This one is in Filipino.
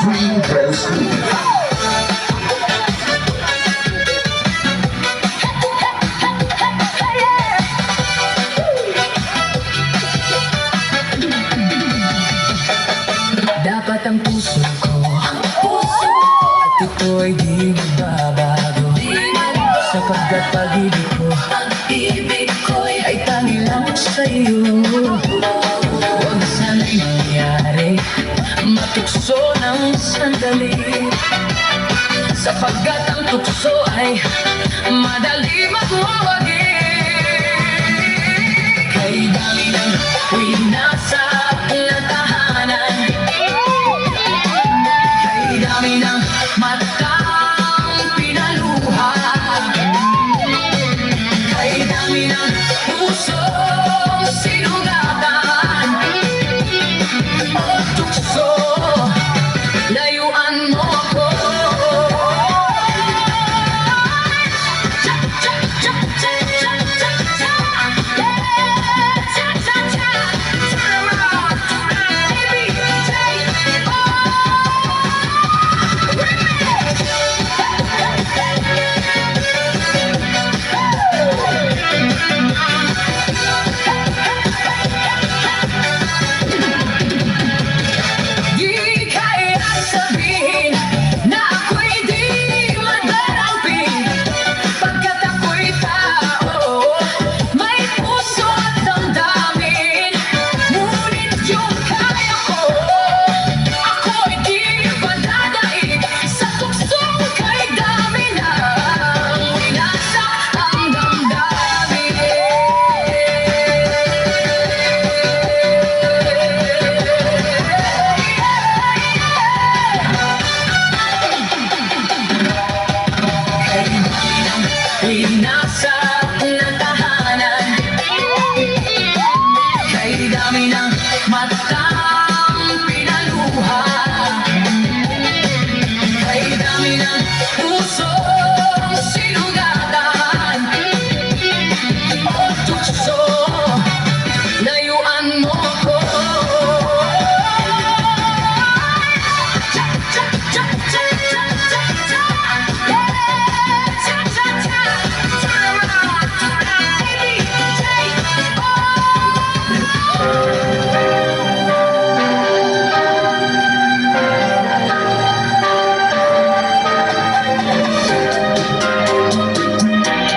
Dapat ang puso ko at ito'y di magbabago, sapagkat pag-ibig ko, ay tangi lang sa'yo. Huwag sana'y mangyari matukso ng sandali, sapagkat ang tukso ay madali magwawagi. Kay dami ng winasap na tahanan, kay dami ng matang pinaluha, kay dami ng pusong sinugatan. O tukso, layuan mo ako. Nasa ng tahanan, kay dami ng mata.